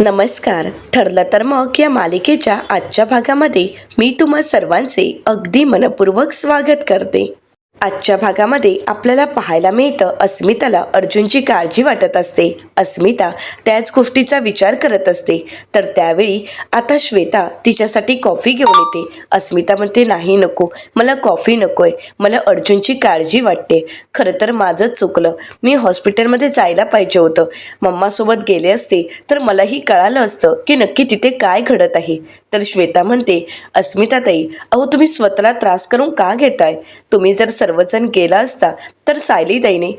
नमस्कार. ठरलं तर मग या मालिकेच्या आजच्या भागामध्ये मी तुम्हा सर्वांचे अगदी मनपूर्वक स्वागत करते. आजच्या भागामध्ये आपल्याला पाहायला मिळतं अस्मिताला अर्जुनची काळजी वाटत असते. अस्मिता त्याच गोष्टीचा विचार करत असते. तर त्यावेळी आता श्वेता तिच्यासाठी कॉफी घेऊन येते. अस्मिता म्हणते, नाही नको, मला कॉफी नकोय, मला अर्जुनची काळजी वाटते. खरं तर माझंच चुकलं, मी हॉस्पिटलमध्ये जायला पाहिजे होतं. मम्मासोबत गेले असते तर मलाही कळालं असतं की नक्की तिथे काय घडत आहे. तर श्वेता म्हणते, अस्मिताताई, अहो तुम्ही स्वतःला त्रास करून का घेताय? तुम्ही जर सर्वजण गेला असता तर सायलीताईने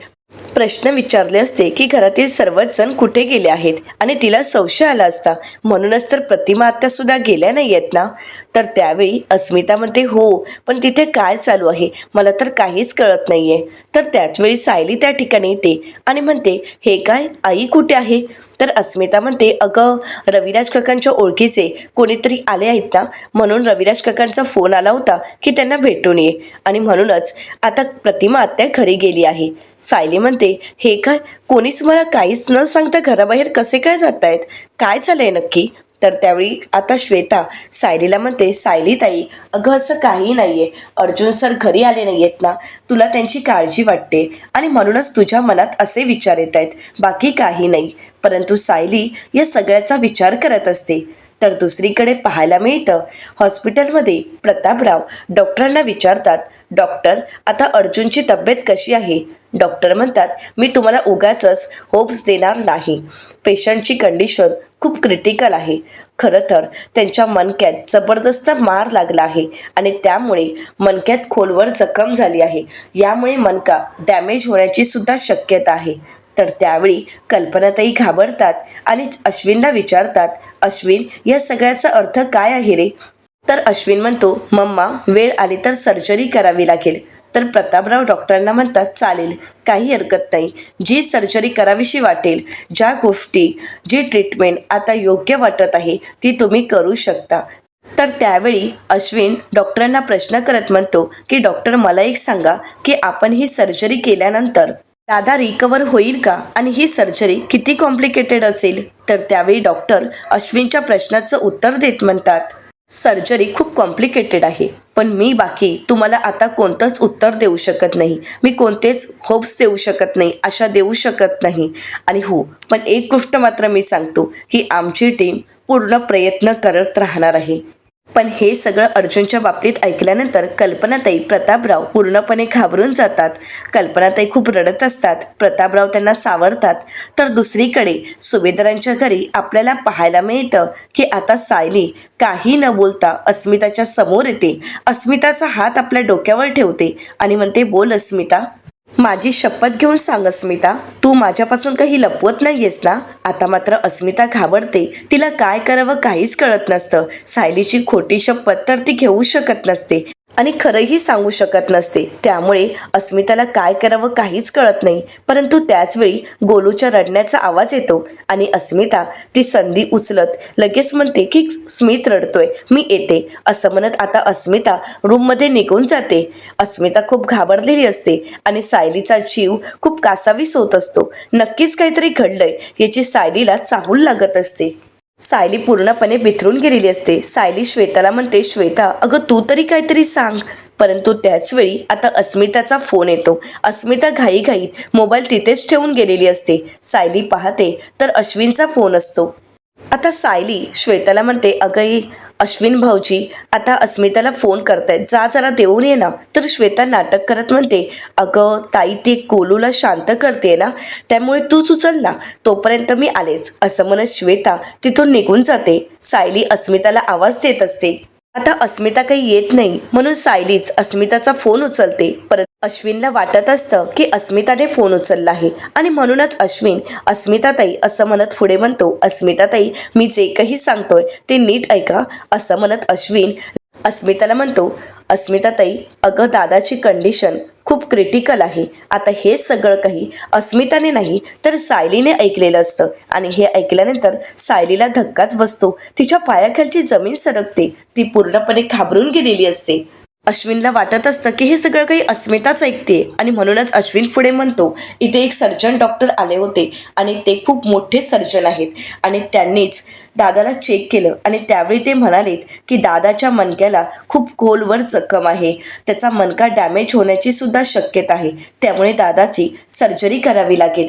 प्रश्न विचारले असते की घरातील सर्वच जण कुठे गेले आहेत आणि तिला संशय आला असता. म्हणूनच तर प्रतिमा आत्या सुद्धा गेल्या नाही आहेत ना. तर त्यावेळी अस्मिता म्हणते, हो, पण तिथे काय चालू आहे मला तर काहीच कळत नाही आहे. तर त्याचवेळी सायली त्या ठिकाणी येते आणि म्हणते, हे काय, आई कुठे आहे? तर अस्मिता म्हणते, अगं रविराज काकांच्या ओळखीचे कोणीतरी आले आहेत ना, म्हणून रविराज काकांचा फोन आला होता की त्यांना भेटून ये, आणि म्हणूनच आता प्रतिमा आत्या घरी गेली आहे. सायली म्हणते, हे काय, कोणीच मला काहीच न सांगता घराबाहेर कसे काय जात आहेत, काय झालंय नक्की? तर त्यावेळी आता श्वेता सायलीला म्हणते, सायलीताई, अगं असं काही नाही आहे, अर्जुन सर घरी आले नाही आहेत ना, तुला त्यांची काळजी वाटते आणि म्हणूनच तुझ्या मनात असे विचार येत आहेत, बाकी काही नाही. परंतु सायली या सगळ्याचा विचार करत असते. तर दुसरीकडे पाहायला मिळतं हॉस्पिटलमध्ये प्रतापराव डॉक्टरांना विचारतात, डॉक्टर, आता अर्जुनची तब्येत कशी आहे? डॉक्टर म्हणतात, मी तुम्हाला उगाचच होप्स देणार नाही. पेशंटची कंडिशन खूप क्रिटिकल आहे. खरं तर त्यांच्या मणक्यात जबरदस्त मार लागला आहे आणि त्यामुळे मणक्यात खोलवर जखम झाली आहे. यामुळे मणका डॅमेज होण्याची सुद्धा शक्यता आहे. तर त्यावेळी कल्पनाताई घाबरतात आणि अश्विनला विचारतात, अश्विन, या सगळ्याचा अर्थ काय आहे रे? तर अश्विन म्हणतो, मम्मा, वेळ आली तर सर्जरी करावी लागेल. तर प्रतापराव डॉक्टरांना म्हणतात, चालेल, काही हरकत नाही, जी सर्जरी करावीशी वाटेल, ज्या गोष्टी, जी ट्रीटमेंट आता योग्य वाटत आहे ती तुम्ही करू शकता. तर त्यावेळी अश्विन डॉक्टरांना प्रश्न करत म्हणतो की डॉक्टर, मला एक सांगा की आपण ही सर्जरी केल्यानंतर दादा रिकवर होईल का आणि ही सर्जरी किती कॉम्प्लिकेटेड असेल? तर त्यावेळी डॉक्टर अश्विनच्या प्रश्नाचं उत्तर देत म्हणतात, सर्जरी खूप कॉम्प्लिकेटेड आहे, पण मी बाकी तुम्हाला आता कोणतंच उत्तर देऊ शकत नाही, मी कोणतेच होप्स देऊ शकत नाही, आशा देऊ शकत नाही. आणि हो, पण एक गोष्ट मात्र मी सांगतो की आमची टीम पूर्ण प्रयत्न करत राहणार आहे. पण हे सगळं अर्जुनच्या बाबतीत ऐकल्यानंतर कल्पनाताई, प्रतापराव पूर्णपणे घाबरून जातात. कल्पनाताई खूप रडत असतात. प्रतापराव त्यांना सावरतात. तर दुसरीकडे सुभेदारांच्या घरी आपल्याला पाहायला मिळतं की आता सायली काही न बोलता अस्मिताच्या समोर येते. अस्मिताचा हात आपल्या डोक्यावर ठेवते आणि म्हणते, बोल अस्मिता, माझी शपथ घेऊन सांग अस्मिता, तू माझ्यापासून काही लपवत नाहीयेस ना? आता मात्र अस्मिता घाबरते. तिला काय करावं काहीच कळत नसतं. सायलीची खोटी शपथ तर ती घेऊ शकत नसते आणि खरंही सांगू शकत नसते. त्यामुळे अस्मिताला काय करावं काहीच कळत नाही. परंतु त्याचवेळी गोलूच्या रडण्याचा आवाज येतो आणि अस्मिता ती संधी उचलत लगेच म्हणते की स्मित रडतोय, मी येते, असं म्हणत आता अस्मिता रूममध्ये निघून जाते. अस्मिता खूप घाबरलेली असते आणि सायलीचा जीव खूप कासावीस होत असतो. नक्कीच काहीतरी घडलंय याची सायलीला चाहूल लागत असते. सायली पूर्णपणे बिथरून गेलेली असते. सायली श्वेताला म्हणते, श्वेता, अगं तू तरी काहीतरी सांग. परंतु त्याचवेळी आता अस्मिताचा फोन येतो. अस्मिता घाईघाईत मोबाईल तिथेच ठेवून गेलेली असते. सायली पाहते तर अश्विनचा फोन असतो. आता सायली श्वेताला म्हणते, अगं अश्विन भाऊजी आता अस्मिताला फोन करतायत, जा जरा देऊन ये ना. तर श्वेता नाटक करत म्हणते, अगं ताई, ते गोलूला शांत करते ना, त्यामुळे तूच उचल ना, तोपर्यंत मी आलेच, असं म्हणत श्वेता तिथून निघून जाते. सायली अस्मिताला आवाज देत असते. आता अस्मिता काही येत नाही म्हणून सायलीच अस्मिताचा फोन उचलते. परत अश्विनला वाटत असतं की अस्मिताने फोन उचलला आहे आणि म्हणूनच अश्विन, अस्मिताताई, असं म्हणत पुढे म्हणतो, अस्मिताताई, मी जे काही सांगतोय ते नीट ऐका, असं म्हणत अश्विन अस्मिताला म्हणतो, अस्मिताताई, अगं दादाची कंडिशन खूप क्रिटिकल आहे. आता हे सगळं काही अस्मिताने नाही तर सायलीने ऐकलेलं असतं आणि हे ऐकल्यानंतर सायलीला धक्काच बसतो. तिच्या पायाखालची जमीन सरकते. ती पूर्णपणे घाबरून गेलेली असते. अश्विनला वाटत असतं की हे सगळं काही अस्मिताच ऐकते आणि म्हणूनच अश्विन पुढे म्हणतो, इथे एक सर्जन डॉक्टर आले होते आणि ते खूप मोठे सर्जन आहेत आणि त्यांनीच दादाला चेक केलं आणि त्यावेळी ते म्हणालेत की दादाच्या मणक्याला खूप खोलवर जखम आहे, त्याचा मणका डॅमेज होण्याची सुद्धा शक्यता आहे, त्यामुळे दादाची सर्जरी करावी लागेल.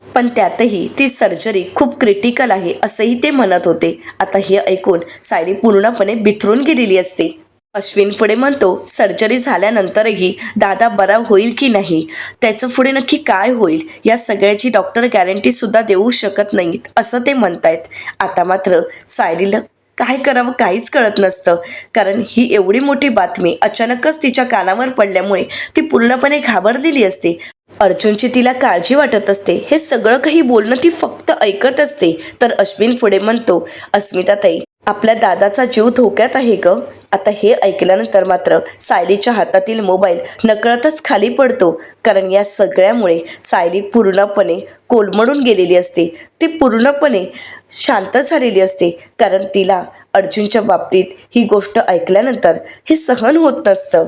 पण त्यातही ती सर्जरी खूप क्रिटिकल आहे असंही ते म्हणत होते. आता हे ऐकून सायली पूर्णपणे बिथरून गेलेली असते. अश्विन पुढे म्हणतो, सर्जरी झाल्यानंतरही दादा बरा होईल की नाही, त्याचं पुढे नक्की काय होईल या सगळ्याची डॉक्टर गॅरंटी सुद्धा देऊ शकत नाहीत असं ते म्हणतायत. आता मात्र सायलीला काय करावं काहीच कळत नसतं, कारण ही एवढी मोठी बातमी अचानकच तिच्या कानावर पडल्यामुळे ती पूर्णपणे घाबरलेली असते. अर्जुनची तिला काळजी वाटत असते, हे सगळं काही बोलणं ती फक्त ऐकत असते. तर अश्विन पुढे म्हणतो, अस्मिताताई, आपल्या दादाचा जीव धोक्यात आहे ग. आता हे ऐकल्यानंतर मात्र सायलीच्या हातातील मोबाईल नकळतच खाली पडतो, कारण या सगळ्यामुळे सायली पूर्णपणे कोलमडून गेलेली असते. ती पूर्णपणे शांत झालेली असते, कारण तिला अर्जुनच्या बाबतीत ही गोष्ट ऐकल्यानंतर हे सहन होत नसतं.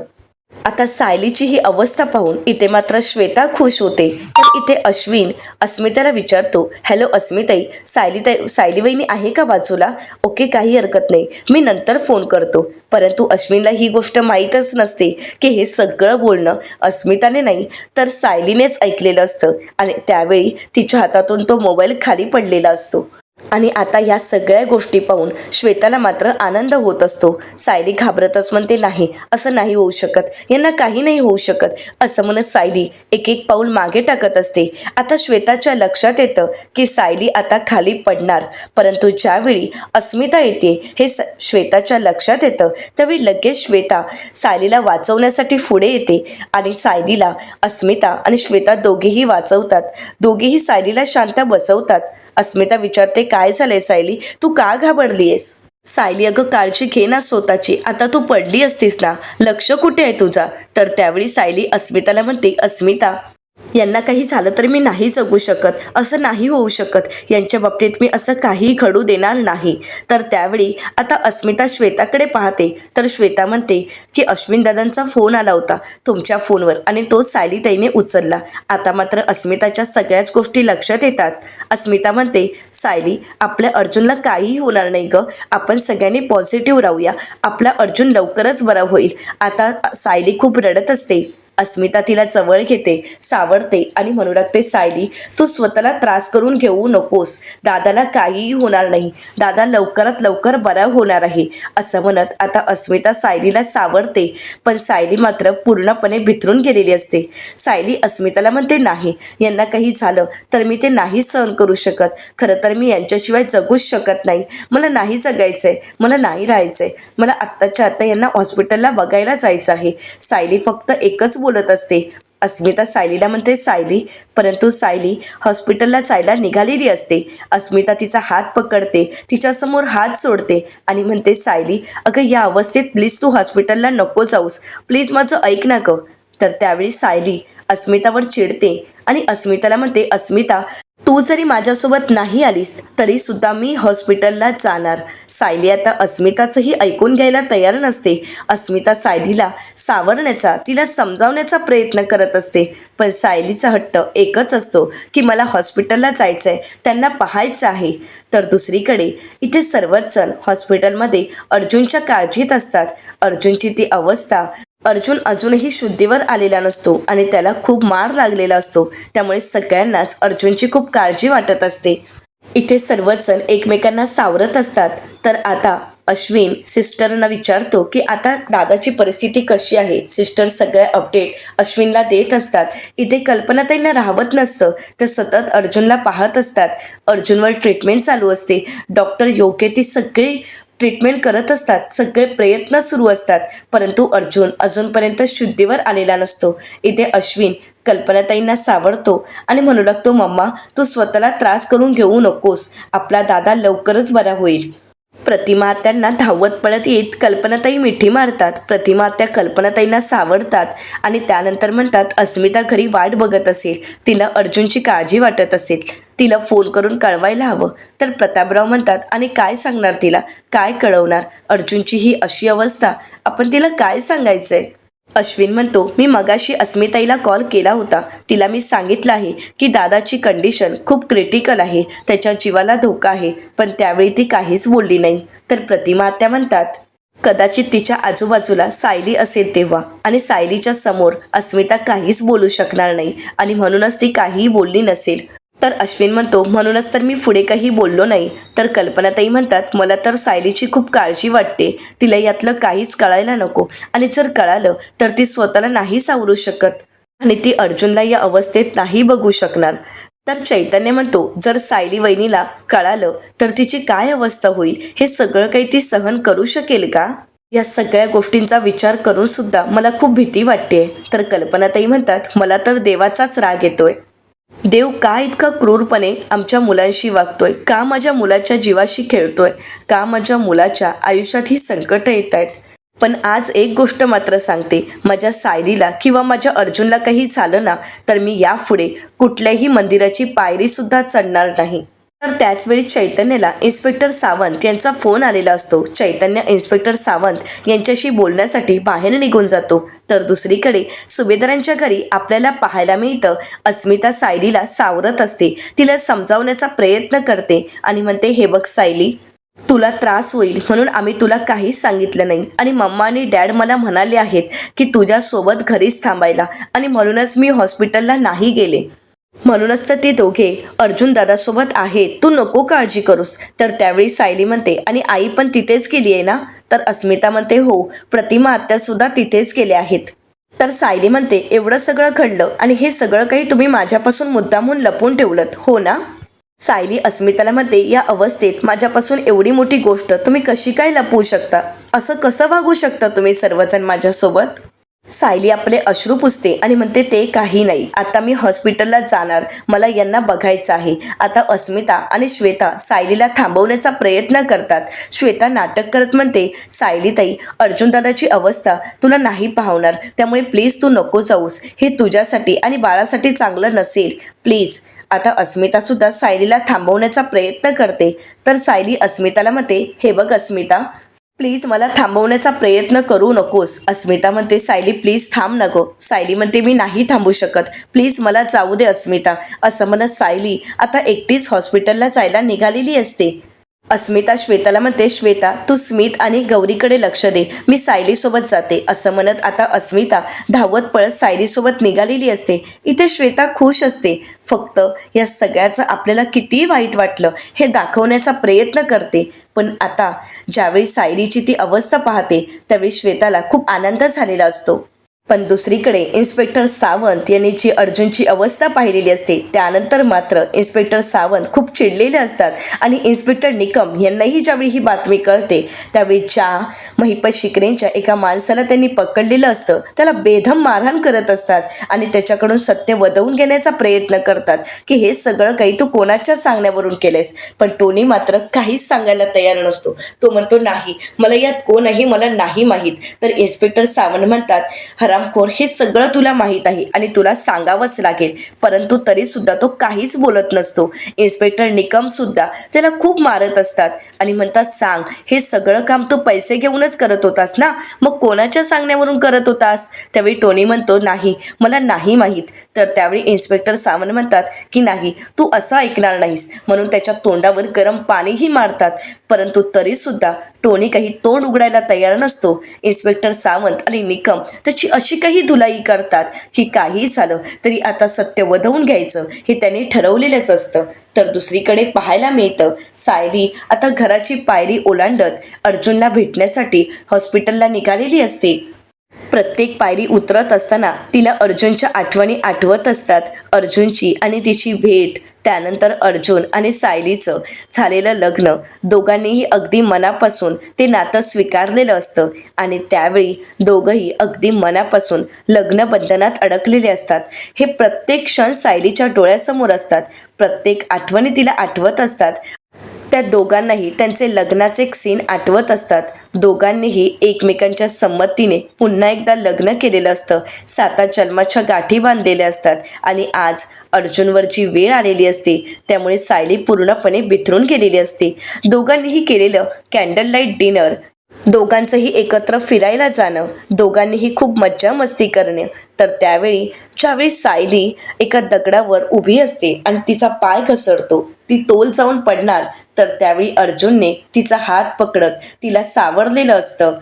आता सायलीची ही अवस्था पाहून इथे मात्र श्वेता खुश होते. तर इथे अश्विन अस्मिताला विचारतो, हॅलो अस्मिताई, सायली वहिनी आहे का बाजूला? ओके, काही हरकत नाही, मी नंतर फोन करतो. परंतु अश्विनला ही गोष्ट माहीतच नसते की हे सगळं बोलणं अस्मिताने नाही तर सायलीनेच ऐकलेलं असतं आणि त्यावेळी तिच्या हातातून तो मोबाईल खाली पडलेला असतो. आणि आता या सगळ्या गोष्टी पाहून श्वेताला मात्र आनंद होत असतो. सायली घाबरतच म्हणते, नाही, असं नाही होऊ शकत, यांना काही नाही होऊ शकत असं म्हणत सायली एक एक पाऊल मागे टाकत असते. आता श्वेताच्या लक्षात येतं की सायली आता खाली पडणार, परंतु ज्यावेळी अस्मिता येते हे श्वेताच्या लक्षात येतं त्यावेळी लगेच श्वेता सायलीला वाचवण्यासाठी पुढे येते आणि सायलीला अस्मिता आणि श्वेता दोघेही वाचवतात. दोघेही सायलीला शांत बसवतात. अस्मिता विचारते, काय झालंय सायली, तू का घाबरलीयस? सायली, अगं काळजी घे ना स्वतःची, आता तू पडली असतीस ना, लक्ष कुठे आहे तुझा? तर त्यावेळी सायली अस्मिताला म्हणते, अस्मिता, यांना काही झालं तर मी नाही जगू शकत, असं नाही होऊ शकत, यांच्या बाबतीत मी असं काही घडू देणार नाही. तर त्यावेळी आता अस्मिता श्वेताकडे पाहते तर श्वेता म्हणते की अश्विन दादांचा फोन आला होता तुमच्या फोनवर आणि तो सायलीताईने उचलला. आता मात्र अस्मिताच्या सगळ्याच गोष्टी लक्षात येतात. अस्मिता म्हणते, सायली, आपल्या अर्जुनला काहीही होणार नाही ग, आपण सगळ्यांनी पॉझिटिव्ह राहूया, आपला अर्जुन लवकरच बरा होईल. आता सायली खूप रडत असते. अस्मिता तिला जवळ घेते, सावरते आणि म्हणू लागते, सायली, तू स्वतःला त्रास करून घेऊ नकोस, दादाला काहीही होणार नाही, दादा लवकरात लवकर बरा होणार आहे असं म्हणत आता अस्मिता सायलीला सावरते. पण सायली मात्र पूर्णपणे बिथरून गेलेली असते. सायली अस्मिताला म्हणते, नाही, यांना काही झालं तर मी ते नाही सहन करू शकत, खरं तर मी यांच्याशिवाय जगूच शकत नाही, मला नाही जगायचंय, मला नाही राहायचंय, मला आत्ताच्या आत्ता यांना हॉस्पिटलला बघायला जायचं आहे. सायली फक्त एकच बोलत असते. अस्मिता सायलीला म्हणते, सायली, परंतु सायली हॉस्पिटलला जायला निघालेली असते. अस्मिता तिचा हात पकडते, तिच्यासमोर हात सोडते आणि म्हणते, सायली, अगं या अवस्थेत प्लीज तू हॉस्पिटलला नको जाऊस, प्लीज माझं ऐक ना गं. तर त्यावेळी सायली अस्मितावर चिडते आणि अस्मिताला म्हणते, अस्मिता, तू जरी माझ्यासोबत नाही आलीस तरी सुद्धा मी हॉस्पिटलला जाणार. सायली आता अस्मिताचंही ऐकून घ्यायला तयार नसते. अस्मिता सायलीला सावरण्याचा, तिला समजावण्याचा प्रयत्न करत असते, पण सायलीचा हट्ट एकच असतो की मला हॉस्पिटलला जायचं आहे, त्यांना पाहायचं आहे. तर दुसरीकडे इथे सर्वच जण हॉस्पिटलमध्ये अर्जुनच्या काळजीत असतात. अर्जुनची ती अवस्था, अर्जुन अजूनही शुद्धीवर आलेला नसतो आणि त्याला खूप मार लागलेला असतो, त्यामुळे सगळ्यांनाच अर्जुनची खूप काळजी वाटत असते. इथे सर्वच जण एकमेकांना सावरत असतात. तर आता अश्विन सिस्टरना विचारतो की आता दादाची परिस्थिती कशी आहे. सिस्टर सगळ्या अपडेट अश्विनला देत असतात. इथे कल्पनाताईंना राहवत नसतं, तर सतत अर्जुनला पाहत असतात. अर्जुनवर ट्रीटमेंट चालू असते, डॉक्टर योग्य ती सगळी ट्रीटमेंट करत असतात, सगळे प्रयत्न सुरू असतात, परंतु अर्जुन अजूनपर्यंत शुद्धीवर आलेला नसतो. इथे अश्विन कल्पनाताईंना सावरतो आणि म्हणू लागतो, मम्मा, तू स्वतःला त्रास करून घेऊ नकोस, आपला दादा लवकरच बरा होईल. प्रतिमा त्यांना धावत पळत येत कल्पनाताई मिठी मारतात. प्रतिमा त्या कल्पनाताईंना सावरतात आणि त्यानंतर म्हणतात, अस्मिता घरी वाट बघत असेल, तिला अर्जुनची काळजी वाटत असेल, तिला फोन करून कळवायला हवं. तर प्रतापराव म्हणतात, आणि काय सांगणार तिला, काय कळवणार, अर्जुनची ही अशी अवस्था, आपण तिला काय सांगायचंय. अश्विन म्हणतो, मी मगाशी अस्मिताईला कॉल केला होता, तिला मी सांगितलं आहे की दादाची कंडिशन खूप क्रिटिकल आहे, त्याच्या जीवाला धोका आहे, पण त्यावेळी ती काहीच बोलली नाही. तर प्रतिमा आत्या म्हणतात, कदाचित तिच्या आजूबाजूला सायली असेल तेव्हा, आणि सायलीच्या समोर अस्मिता काहीच बोलू शकणार नाही आणि म्हणूनच ती काहीही बोलली नसेल. तर अश्विन म्हणतो, म्हणूनच तर मी पुढे काही बोललो नाही. तर कल्पनाताई म्हणतात, मला तर सायलीची खूप काळजी वाटते, तिला यातलं काहीच कळायला नको, आणि जर कळालं तर ती स्वतःला नाही सावरू शकत आणि ती अर्जुनला या अवस्थेत नाही बघू शकणार. तर चैतन्य म्हणतो, जर सायली वहिनीला कळालं तर तिची काय अवस्था होईल, हे सगळं काही ती सहन करू शकेल का. या सगळ्या गोष्टींचा विचार करून सुद्धा मला खूप भीती वाटते. तर कल्पनाताई म्हणतात, मला तर देवाचाच राग येतोय. देव का इतका क्रूरपणे आमच्या मुलांशी वागतोय, का माझ्या मुलाच्या जीवाशी खेळतोय, का माझ्या मुलाच्या आयुष्यात ही संकटं येत आहेत. पण आज एक गोष्ट मात्र सांगते, माझ्या सायलीला किंवा माझ्या अर्जुनला काही झालं ना, तर मी यापुढे कुठल्याही मंदिराची पायरीसुद्धा चढणार नाही. तर त्याचवेळी चैतन्यला इन्स्पेक्टर सावंत यांचा फोन आलेला असतो. चैतन्य इन्स्पेक्टर सावंत यांच्याशी बोलण्यासाठी बाहेर निघून जातो. तर दुसरीकडे सुभेदारांच्या घरी आपल्याला पाहायला मिळतं, अस्मिता सायलीला सावरत असते, तिला समजावण्याचा प्रयत्न करते आणि म्हणते, हे बघ सायली, तुला त्रास होईल म्हणून आम्ही तुला काहीच सांगितलं नाही, आणि मम्मा आणि डॅड मला म्हणाले आहेत की तुझ्यासोबत घरीच थांबायला, आणि म्हणूनच मी हॉस्पिटलला नाही गेले. म्हणूनच तर ते दोघे अर्जुन दादासोबत आहेत, तू नको काळजी करूस. तर त्यावेळी सायली म्हणते, आणि आई पण तिथेच गेली आहे ना. तर अस्मिता म्हणते, हो, प्रतिमा आत्यासुद्धा तिथेच गेले आहेत. तर सायली म्हणते, एवढं सगळं घडलं आणि हे सगळं काही तुम्ही माझ्यापासून मुद्दामून लपवून ठेवलं हो ना. सायली अस्मिताला म्हणते, या अवस्थेत माझ्यापासून एवढी मोठी गोष्ट तुम्ही कशी काय लपवू शकता, असं कसं वागू शकता तुम्ही सर्वजण माझ्यासोबत. सायली आपले अश्रू पुसते आणि म्हणते, ते काही नाही, आता मी हॉस्पिटलला जाणार, मला यांना बघायचं आहे. आता अस्मिता आणि श्वेता सायलीला थांबवण्याचा प्रयत्न करतात. श्वेता नाटक करत म्हणते, सायलीताई, अर्जुनदादाची अवस्था तुला नाही पाहणार, त्यामुळे प्लीज तू नको जाऊस, हे तुझ्यासाठी आणि बाळासाठी चांगलं नसेल, प्लीज. आता अस्मितासुद्धा सायलीला थांबवण्याचा प्रयत्न करते. तर सायली अस्मिताला म्हणते, हे बघ अस्मिता, प्लीज मला थांबवण्याचा प्रयत्न करू नकोस. अस्मिता म्हणते, सायली प्लीज थांब नको. सायली म्हणते, मी नाही थांबू शकत, प्लीज मला जाऊ दे अस्मिता. असं म्हणत सायली आता एकटीच हॉस्पिटलला जायला निघालेली असते. अस्मिता श्वेताला म्हणते, श्वेता तू स्मित आणि गौरीकडे लक्ष दे, मी सायलीसोबत जाते. असं म्हणत आता अस्मिता धावत पळत सायलीसोबत निघालेली असते. इथे श्वेता खुश असते, फक्त या सगळ्याचं आपल्याला किती वाईट वाटलं हे दाखवण्याचा प्रयत्न करते. पण आता ज्यावेळी सायलीची ती अवस्था पाहते त्यावेळी श्वेताला खूप आनंद झालेला असतो. पण दुसरीकडे इन्स्पेक्टर सावंत यांनी जी अर्जुनची अवस्था पाहिलेली असते त्यानंतर मात्र इन्स्पेक्टर सावंत खूप चिडलेले असतात. आणि इन्स्पेक्टर निकम यांनाही ज्यावेळी ही बातमी कळते त्यावेळी ज्या महिपत शिकरेंच्या एका माणसाला त्यांनी पकडलेलं असतं त्याला बेधम मारहाण करत असतात आणि त्याच्याकडून सत्य वदवून घेण्याचा प्रयत्न करतात की हे सगळं काही तू कोणाच्या सांगण्यावरून केलेस. पण टोनी मात्र काहीच सांगायला तयार नसतो. तो म्हणतो, नाही, मला यात कोणही मला नाही माहीत. तर इन्स्पेक्टर सावंत म्हणतात, हरामखोर, हे सगळं तुला माहीत आहे आणि तुला सांगावंच लागेल. परंतु तरी सुद्धा तो काहीच बोलत नसतो. इन्स्पेक्टर निकम सुद्धा त्याला खूप मारत असतात आणि म्हणतात, सांग, हे सगळं काम तू पैसे घेऊनच करत होतास ना, मग कोणाच्या सांगण्यावरून करत होतास. त्यावेळी टोनी म्हणतो, नाही, मला नाही माहीत. तर त्यावेळी इन्स्पेक्टर सावंत म्हणतात की नाही, तू असं ऐकणार नाहीस, म्हणून त्याच्या तोंडावर गरम पाणीही मारतात. परंतु तरी सुद्धा टोनी काही तोंड उघडायला तयार नसतो. इन्स्पेक्टर सावंत आणि निकम त्याची अशी काही धुलाई करतात की काही झालं तरी आता सत्य वधवून घ्यायचं हे त्यांनी ठरवलेलंच असतं. तर दुसरीकडे पाहायला मिळतं, सायली आता घराची पायरी ओलांडत अर्जुनला भेटण्यासाठी हॉस्पिटलला निघालेली असते. प्रत्येक पायरी उतरत असताना तिला अर्जुनच्या आठवणी आठवत असतात. अर्जुनची आणि तिची भेट, त्यानंतर अर्जुन आणि सायलीचं झालेलं लग्न, दोघांनीही अगदी मनापासून ते नातं स्वीकारलेलं असतं आणि त्यावेळी दोघंही अगदी मनापासून लग्नबंधनात अडकलेले असतात. हे प्रत्येक क्षण सायलीच्या डोळ्यासमोर असतात, प्रत्येक आठवणी तिला आठवत असतात. त्या दोघांनाही त्यांचे लग्नाचे एक सीन आठवत असतात. दोघांनीही एकमेकांच्या संमतीने पुन्हा एकदा लग्न केलेलं असतं. 7 जन्माच्या गाठी बांधलेल्या असतात आणि आज अर्जुनवरची वेळ आलेली असते. त्यामुळे सायली पूर्णपणे बिथरून गेलेली असते. दोघांनीही केलेलं कॅन्डल लाईट डिनर, दोघांचंही एकत्र फिरायला जाणं, दोघांनीही खूप मज्जा मस्ती करणं. तर त्यावेळी ज्यावेळी सायली एका दगडावर उभी असते आणि तिचा पाय घसरतो, ती तोल जाऊन पडणार, तर त्यावेळी अर्जुनने तिचा हात पकडत तिला सावरलेलं असतं.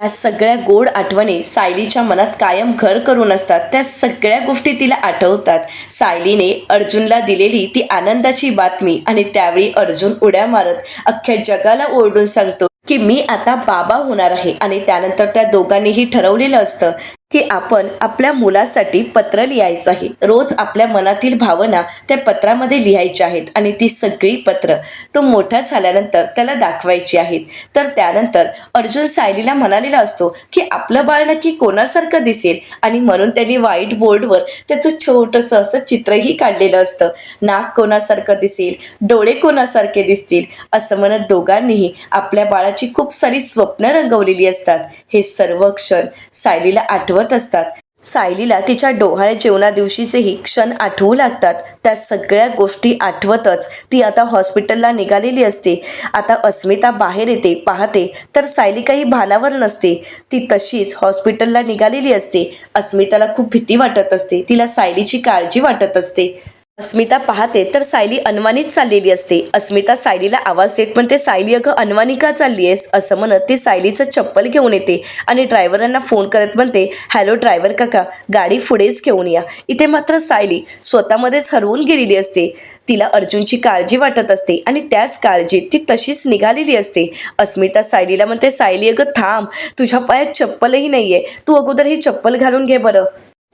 या सगळ्या गोड आठवणी सायलीच्या मनात कायम घर करून असतात. त्या सगळ्या गोष्टी तिला आठवतात. सायलीने अर्जुनला दिलेली ती आनंदाची बातमी आणि त्यावेळी अर्जुन उड्या मारत अख्ख्या जगाला ओरडून सांगतो की मी आता बाबा होणार आहे. आणि त्यानंतर त्या दोघांनीही ठरवलेलं असतं की आपण आपल्या मुलासाठी पत्र लिहायचं आहे. रोज आपल्या मनातील भावना त्या पत्रामध्ये लिहायच्या आहेत आणि ती सगळी पत्र तो मोठा झाल्यानंतर त्याला दाखवायची आहेत. तर त्यानंतर अर्जुन सायलीला म्हणालेला असतो की आपलं बाळ नक्की कोणासारखं दिसेल, आणि म्हणून त्यांनी व्हाईट बोर्डवर त्याचं छोटंसं असं चित्रही काढलेलं असतं. नाक कोणासारखं दिसेल, डोळे कोणासारखे दिसतील असं म्हणत दोघांनीही आपल्या बाळाची खूप सारी स्वप्न रंगवलेली असतात. हे सर्व क्षण सायलीला आठवत असतात. सायलीला तिच्या डोहाळे जेवणा दिवशीचेही क्षण आठवू लागतात. त्या सगळ्या गोष्टी आठवतच ती आता हॉस्पिटलला निघालेली असते. आता अस्मिता बाहेर येते, पाहते तर सायली काही भानावर नसते. ती तशीच हॉस्पिटलला निघालेली असते. अस्मिताला खूप भीती वाटत असते, तिला सायलीची काळजी वाटत असते. अस्मिता पाहते तर सायली अनवाणीत चाललेली असते. अस्मिता सायलीला आवाज देत म्हणते, सायली अगं अनवाणी का चालली आहेस असं म्हणत ती सायलीचं चप्पल घेऊन येते आणि ड्रायव्हरांना फोन करत म्हणते, हॅलो ड्रायव्हर काका, गाडी पुढेच घेऊन या. इथे मात्र सायली स्वतःमध्येच हरवून गेलेली असते. तिला अर्जुनची काळजी वाटत असते आणि त्याच काळजीत ती तशीच निघालेली असते. अस्मिता सायलीला म्हणते, सायली अगं थांब, तुझ्या पायात चप्पलही नाहीये, तू अगोदर ही चप्पल घालून घे बरं.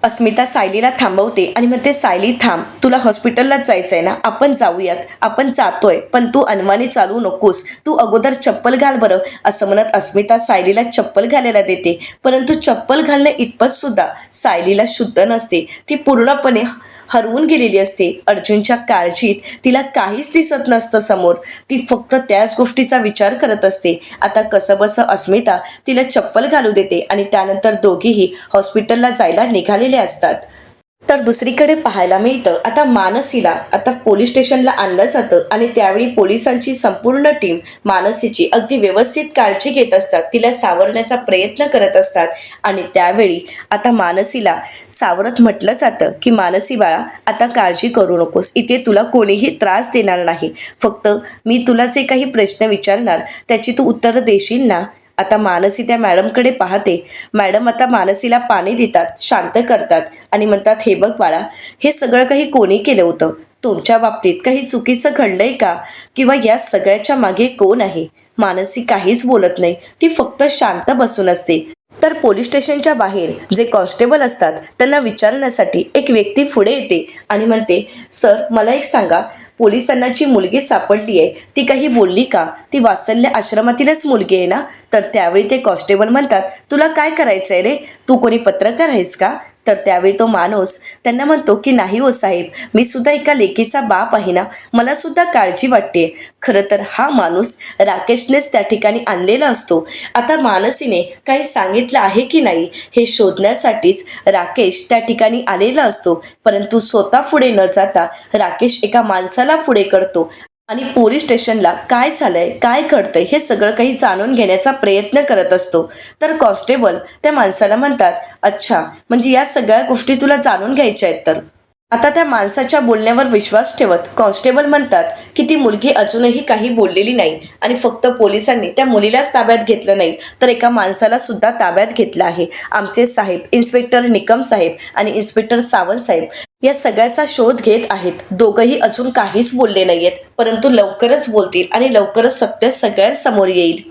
अस्मिता सायलीला थांबवते आणि म्हणते, सायली थांब, तुला हॉस्पिटललाच जायचंय ना, आपण जाऊयात, आपण जातोय, पण तू अनवाणी चालू नकोस, तू अगोदर चप्पल घाल बरं असं म्हणत अस्मिता सायलीला चप्पल घालायला देते. परंतु चप्पल घालणे इतपत सुद्धा सायलीला शुद्ध नसते. ती पूर्णपणे हरवून गेलेली असते. अर्जुनच्या काळजीत तिला काहीच दिसत नसतं समोर. ती फक्त त्याच गोष्टीचा विचार करत असते. आता कसंबसं अस्मिता तिला चप्पल घालू देते आणि त्यानंतर दोघीही हॉस्पिटलला जायला निघालेले असतात. तर दुसरीकडे पाहायला मिळतं आता मानसीला आता पोलीस स्टेशनला आणलं जातं आणि त्यावेळी पोलिसांची संपूर्ण टीम मानसीची अगदी व्यवस्थित काळजी घेत असतात. तिला सावरण्याचा प्रयत्न करत असतात आणि त्यावेळी आता मानसीला सावरत म्हटलं जातं की मानसी बाळा, आता काळजी करू नकोस, इथे तुला कोणीही त्रास देणार नाही, फक्त मी तुला जे काही प्रश्न विचारणार त्याची तू उत्तरं देशील ना. आता मानसी त्या मॅडमकडे पाहते. मॅडम आता मानसीला पाणी देतात, शांत करतात आणि म्हणतात, हे बघ बाळा, हे सगळं काही कोणी केलं होतं, तुमच्या बाबतीत काही चुकीचं घडलंय का, किंवा या सगळ्याच्या मागे कोण आहे. मानसी काहीच बोलत नाही, ती फक्त शांत बसून असते. तर पोलीस स्टेशनच्या बाहेर जे कॉन्स्टेबल असतात त्यांना विचारण्यासाठी एक व्यक्ती पुढे येते आणि म्हणते, सर मला एक सांगा, पोलिसांना जी मुलगी सापडली आहे ती काही बोलली का, ती वात्सल्य आश्रमातीलच मुलगी आहे ना. तर त्यावेळी ते कॉन्स्टेबल म्हणतात, तुला काय करायचं आहे रे, तू कोणी पत्रकार आहेस का. तर त्यावेळी तो माणूस त्यांना म्हणतो की नाही हो साहेब, मी सुद्धा एका लेकीचा बाप आहे ना, मला सुद्धा काळजी वाटते. खरं तर हा माणूस राकेशनेच त्या ठिकाणी आणलेला असतो. आता मानसीने काही सांगितलं आहे की नाही हे शोधण्यासाठीच राकेश त्या ठिकाणी आलेला असतो. परंतु स्वतः पुढे न जाता राकेश एका माणसाला पुढे करतो आणि पोलीस स्टेशनला काय झालंय, काय घडतंय हे सगळं काही जाणून घेण्याचा प्रयत्न करत असतो. तर कॉन्स्टेबल त्या माणसाला म्हणतात, अच्छा, म्हणजे या सगळ्या गोष्टी तुला जाणून घ्यायच्या आहेत. तर आता त्या माणसाच्या बोलण्यावर विश्वास ठेवत कॉन्स्टेबल म्हणतात की ती मुलगी अजूनही काही बोललेली नाही आणि फक्त पोलिसांनी त्या मुलीलाच ताब्यात घेतलं नाही, तर एका माणसाला सुद्धा ताब्यात घेतलं आहे. आमचे साहेब, इन्स्पेक्टर निकम साहेब आणि इन्स्पेक्टर सावंत साहेब या सगळ्याचा शोध घेत आहेत. दोघंही अजून काहीच बोलले नाहीयेत, परंतु लवकरच बोलतील आणि लवकरच सत्य सगळ्यांसमोर येईल.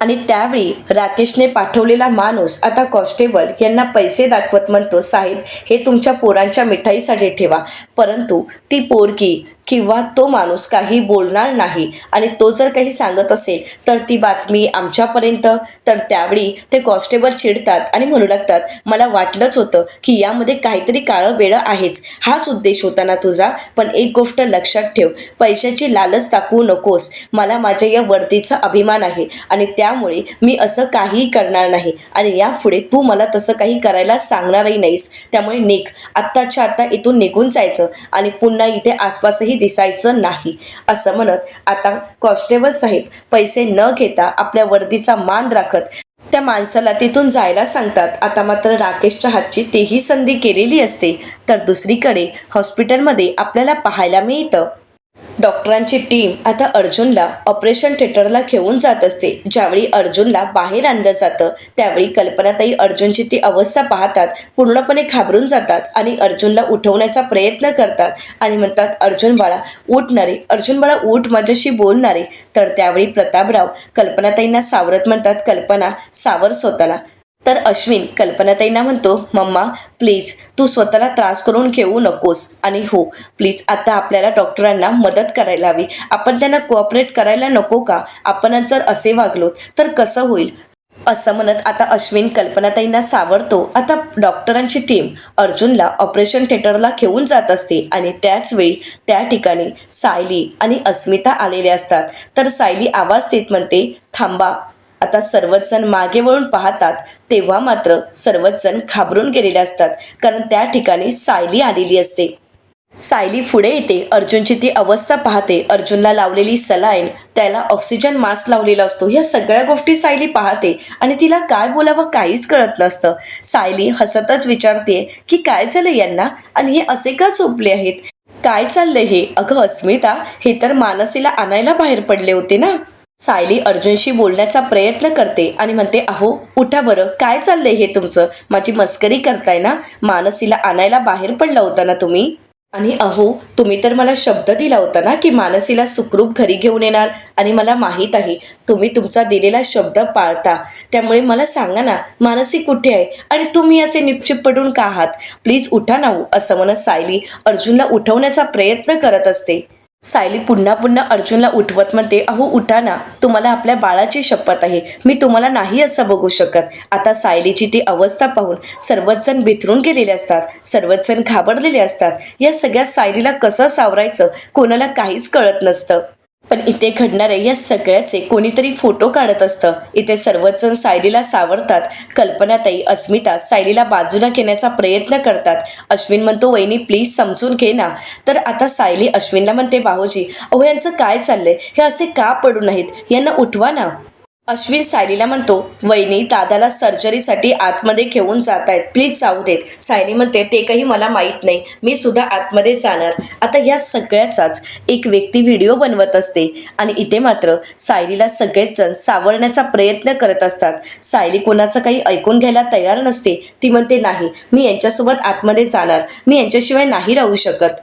आणि त्यावेळी राकेशने पाठवलेला माणूस आता कॉन्स्टेबल यांना पैसे दाखवत म्हणतो, साहेब हे तुमच्या पोरांच्या मिठाईसाठी ठेवा, परंतु ती पोरगी किंवा तो माणूस काही बोलणार नाही आणि तो जर काही सांगत असेल तर ती बातमी आमच्यापर्यंत, तर त्यावेळी ते कॉन्स्टेबल चिडतात आणि म्हणू लागतात, मला वाटलंच होतं की यामध्ये काहीतरी काळं बेळं आहेच, हाच उद्देश होता ना तुझा. पण एक गोष्ट लक्षात ठेव, पैशाची लालच दाखवू नकोस. मला माझ्या या वर्दीचा अभिमान आहे आणि त्यामुळे मी असं काहीही करणार नाही आणि यापुढे तू मला तसं काही करायला सांगणारही नाहीस. त्यामुळे निघ, आत्ताच्या आत्ता इथून निघून जायचं आणि पुन्हा इथे आसपासही दिसायचं नाही. असं म्हणत आता कॉन्स्टेबल साहेब पैसे न घेता आपल्या वर्दीचा मान राखत त्या माणसाला तिथून जायला सांगतात. आता मात्र राकेशच्या हातची तेही संधी केलेली असते. तर दुसरीकडे हॉस्पिटलमध्ये आपल्याला पाहायला मिळतं, डॉक्टरांची टीम आता अर्जुनला ऑपरेशन थिएटरला घेऊन जात असते. ज्यावेळी अर्जुनला बाहेर आणलं जातं त्यावेळी कल्पनाताई अर्जुनची ती अवस्था पाहतात, पूर्णपणे घाबरून जातात आणि अर्जुनला उठवण्याचा प्रयत्न करतात आणि म्हणतात, अर्जुन बाळा उठणारे, अर्जुन बाळा उठ, माझ्याशी बोलणारे. तर त्यावेळी प्रतापराव कल्पनाताईंना सावरत म्हणतात, कल्पना सावर स्वतःला. तर अश्विन कल्पनाताईंना म्हणतो, मम्मा प्लीज तू स्वतःला त्रास करून घेऊ नकोस आणि हो प्लीज आता आपल्याला डॉक्टरांना मदत करायला हवी. आपण त्यांना कोऑपरेट करायला नको का? आपण जर असे वागलो तर कसं होईल? असं म्हणत आता अश्विन कल्पनाताईंना सावरतो. आता डॉक्टरांची टीम अर्जुनला ऑपरेशन थिएटरला घेऊन जात असते आणि त्याच वेळी त्या ठिकाणी सायली आणि अस्मिता आलेले असतात. तर सायली आवाज देत म्हणते, थांबा. आता सर्वच जण मागे वळून पाहतात तेव्हा मात्र सर्वच जण घाबरून गेलेले असतात, कारण त्या ठिकाणी सायली आलेली असते. सायली पुढे येते, अर्जुनची ती अवस्था पाहते, अर्जुनला लावलेली सलाईन, त्याला ऑक्सिजन मास्क लावलेला असतो, या सगळ्या गोष्टी सायली पाहते आणि तिला काय बोलावं काहीच कळत नसतं. सायली हसतच विचारते की काय झालं यांना आणि हे असे का झोपले आहेत, काय चाललंय हे? अगं अस्मिता, हे तर मानसीला आणायला बाहेर पडले होते ना. सायली अर्जुनशी बोलण्याचा प्रयत्न करते आणि म्हणते, अहो उठा बरं, काय चाललंय हे तुमचं? माझी मस्करी करताय ना? मानसीला आणायला बाहेर पडला होता ना तुम्ही? आणि अहो तुम्ही तर मला शब्द दिला होता ना की मानसीला सुखरूप घरी घेऊन येणार, आणि मला माहीत आहे तुम्ही तुमचा दिलेला शब्द पाळता. त्यामुळे मला सांगा ना, मानसी कुठे आहे आणि तुम्ही असे निपचिप पडून का आहात? प्लीज उठा ना. असं म्हणत सायली अर्जुनला उठवण्याचा प्रयत्न करत असते. सायली पुन्हा पुन्हा अर्जुनला उठवत म्हणते, अहो उठा ना, तुम्हाला आपल्या बाळाची शपथ आहे, मी तुम्हाला नाही असं बघू शकत. आता सायलीची ती अवस्था पाहून सर्वच जण बिथरून गेलेले असतात, सर्वच जण घाबरलेले असतात. या सगळ्या सायलीला कसं सावरायचं कोणाला काहीच कळत नसतं. पण इथे घडणारे या सगळ्याचे कोणीतरी फोटो काढत असतं. इथे सर्वच जण सायलीला सावरतात. कल्पनाताई अस्मिता सायलीला बाजूला घेण्याचा प्रयत्न करतात. अश्विन म्हणतो, वहिनी प्लीज समजून घे ना. तर आता सायली अश्विनला म्हणते, भाऊजी अहो यांचं काय चाललंय, हे असे का पडून आहेत, यांना उठवा ना. अश्विन सायलीला म्हणतो, वहिनी दादाला सर्जरीसाठी आतमध्ये घेऊन जात आहेत, प्लीज जाऊ देत. सायली म्हणते, ते काही मला माहीत नाही, मी सुद्धा आतमध्ये जाणार. आता या सगळ्याचाच एक व्यक्ती व्हिडिओ बनवत असते आणि इथे मात्र सायलीला सगळेच जण सावरण्याचा प्रयत्न करत असतात. सायली कोणाचं काही ऐकून घ्यायला तयार नसते. ती म्हणते, नाही मी यांच्यासोबत आतमध्ये जाणार, मी यांच्याशिवाय नाही राहू शकत.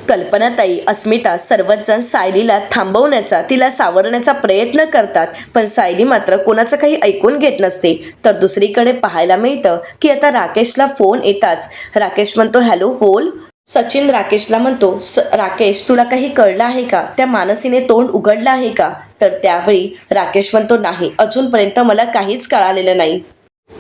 कल्पनाताई अस्मिता सर्वच जण सायलीला थांबवण्याचा, तिला सावरण्याचा प्रयत्न करतात, पण सायली मात्र कोणाचं काही ऐकून घेत नसते. तर दुसरीकडे पाहायला मिळतं की आता राकेशला फोन येताच राकेश म्हणतो, हॅलो बोल. सचिन राकेशला म्हणतो, राकेश तुला काही कळलं आहे का, त्या मानसीने तोंड उघडलं आहे का? तर त्यावेळी राकेश म्हणतो, नाही अजूनपर्यंत मला काहीच कळालेलं नाही.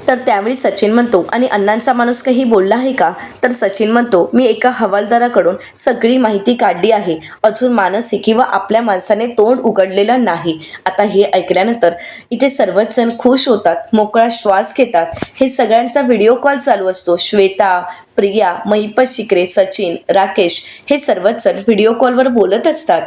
तर त्यावेळी सचिन म्हणतो, आणि अण्णांचा माणूस काही बोलला आहे का? तर सचिन म्हणतो, मी एका हवालदाराकडून सगळी माहिती काढली आहे, अजून मानसी किंवा आपल्या माणसाने तोंड उघडलेलं नाही. आता हे ऐकल्यानंतर इथे सर्वच जण खुश होतात, मोकळा श्वास घेतात. हे सगळ्यांचा व्हिडिओ कॉल चालू असतो. श्वेता, प्रिया, महिपत शिकरे, सचिन, राकेश हे सर्वच जण व्हिडिओ कॉलवर बोलत असतात.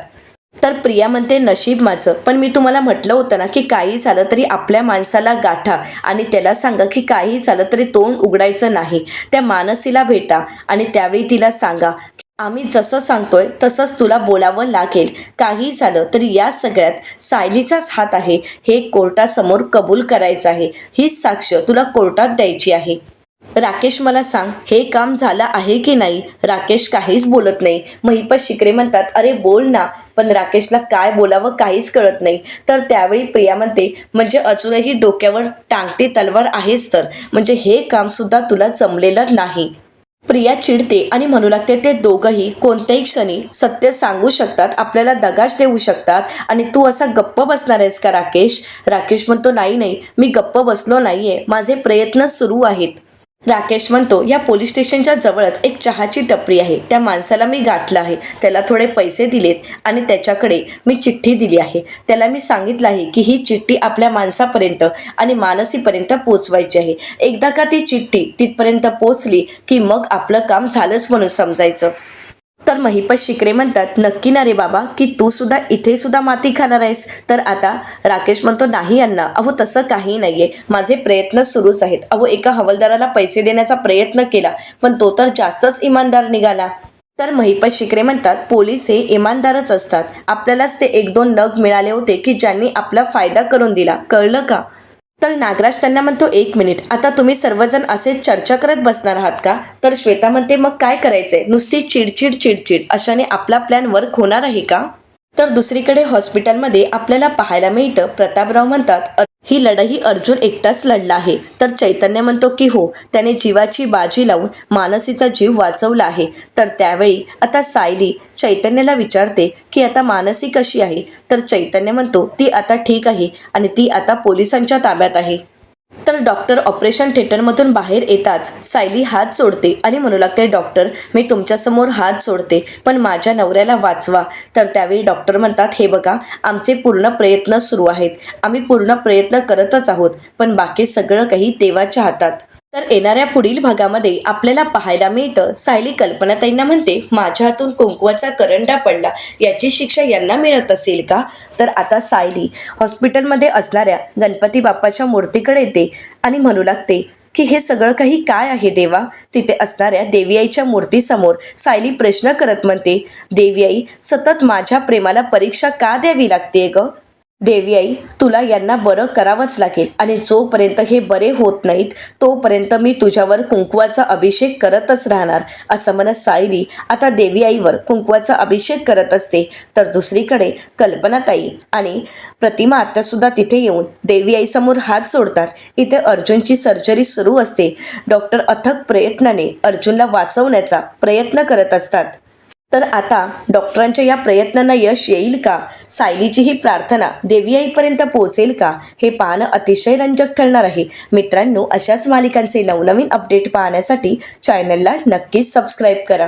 तर प्रिया म्हणते, नशीब माझं, पण मी तुम्हाला म्हटलं होतं ना की काही झालं तरी आपल्या माणसाला गाठा आणि त्याला सांगा की काही झालं तरी तोंड उघडायचं नाही, त्या मानसीला भेटा आणि त्यावेळी तिला सांगा आम्ही जसं सांगतोय तसंच तुला बोलावं लागेल. काही झालं तरी या सगळ्यात सायलीचाच हात आहे, हे कोर्टासमोर कबूल करायचं आहे, ही साक्ष तुला कोर्टात द्यायची आहे. राकेश मला सांग, हे काम झालं आहे की नाही? राकेश काहीच बोलत नाही. महिपत शिकरे म्हणतात, अरे बोल ना, पण राकेशला काय बोलावं काहीच कळत नाही. तर त्यावेळी प्रिया म्हणते, म्हणजे अजूनही डोक्यावर टांगती तलवार आहेच तर, म्हणजे हे काम सुद्धा तुला जमलेलं नाही. प्रिया चिडते आणि म्हणू लागते ते दोघंही कोणत्याही क्षणी सत्य सांगू शकतात, आपल्याला दगाश देऊ शकतात आणि तू असा गप्प बसणार आहेस का राकेश? राकेश म्हणतो नाही नाही, मी गप्प बसलो नाहीये, माझे प्रयत्न सुरू आहेत. राकेश म्हणतो या पोलीस स्टेशनच्या जवळच एक चहाची टपरी आहे, त्या माणसाला मी गाठलं आहे, त्याला थोडे पैसे दिलेत आणि त्याच्याकडे मी चिठ्ठी दिली आहे. त्याला मी सांगितलं आहे की ही चिठ्ठी आपल्या माणसापर्यंत आणि मानसीपर्यंत पोचवायची आहे. एकदा का ती चिठ्ठी तिथपर्यंत पोचली की मग आपलं काम झालंच म्हणून समजायचं. तर महिपत शिकरे म्हणतात नक्की ना रे बाबा की तू सुद्धा इथे सुद्धा माती खाणार आहेस? तर आता राकेश म्हणतो नाही अण्णा, अहो तसं काही नाहीये, माझे प्रयत्न सुरूच आहेत. अहो एका हवालदाराला पैसे देण्याचा प्रयत्न केला पण तो तर जास्तच इमानदार निघाला. तर महिपत शिकरे म्हणतात पोलीस हे इमानदारच असतात, आपल्यालाच ते 1-2 नग मिळाले होते की ज्यांनी आपला फायदा करून दिला, कळलं का? तर नागराज त्यांना म्हणतो 1 मिनिट, आता तुम्ही सर्वजण असेच चर्चा करत बसणार आहात का? तर श्वेता म्हणते मग काय करायचंय, नुसती चिडचिड चिडचिड अशाने आपला प्लॅन वर्क होणार आहे का? तर दुसरीकडे हॉस्पिटलमध्ये आपल्याला पाहायला मिळतं प्रतापराव म्हणतात ही लढाई अर्जुन एकटाच लढला आहे. तर चैतन्य म्हणतो की हो, त्याने जीवाची बाजी लावून मानसीचा जीव वाचवला आहे. तर त्यावेळी आता सायली चैतन्याला विचारते की आता मानसी कशी आहे? तर चैतन्य म्हणतो ती आता ठीक आहे आणि ती आता पोलिसांच्या ताब्यात आहे. तर डॉक्टर ऑपरेशन थिएटरमधून बाहेर येताच सायली हात सोडते आणि म्हणू लागते डॉक्टर मी तुमच्यासमोर हात सोडते पण माझ्या नवऱ्याला वाचवा. तर त्यावेळी डॉक्टर म्हणतात हे बघा आमचे पूर्ण प्रयत्न सुरू आहेत, आम्ही पूर्ण प्रयत्न करतच आहोत पण बाकी सगळं काही देवाच्या हातात. तर येणाऱ्या पुढील भागामध्ये आपल्याला पाहायला मिळतं सायली कल्पनाताईंना म्हणते माझ्या हातून कुंकवाचा करंडा पडला, याची शिक्षा यांना मिळत असेल का? तर आता सायली हॉस्पिटलमध्ये असणाऱ्या गणपती बाप्पाच्या मूर्तीकडे येते आणि म्हणू लागते की हे सगळं काही काय आहे देवा? तिथे असणाऱ्या देवी आईच्या मूर्तीसमोर सायली प्रश्न करत म्हणते देवी आई सतत माझ्या प्रेमाला परीक्षा का द्यावी लागते ग? देवी आई तुला यांना बरं करावंच लागेल आणि जोपर्यंत हे बरे होत नाहीत तोपर्यंत मी तुझ्यावर कुंकवाचा अभिषेक करतच राहणार, असं म्हणत सायली आता देवी आईवर कुंकवाचा अभिषेक करत असते. तर दुसरीकडे कल्पनाताई आणि प्रतिमा आत्यासुद्धा तिथे येऊन देवी आईसमोर हात जोडतात. इथे अर्जुनची सर्जरी सुरू असते. डॉक्टर अथक प्रयत्नाने अर्जुनला वाचवण्याचा प्रयत्न करत असतात. तर आता डॉक्टरांच्या या प्रयत्नांना यश येईल का? सायलीची ही प्रार्थना देवी आईपर्यंत पोहोचेल का? हे पाहणं अतिशय रंजक ठरणार आहे. मित्रांनो, अशाच मालिकांचे नवनवीन अपडेट पाहण्यासाठी चॅनलला नक्कीच सबस्क्राईब करा.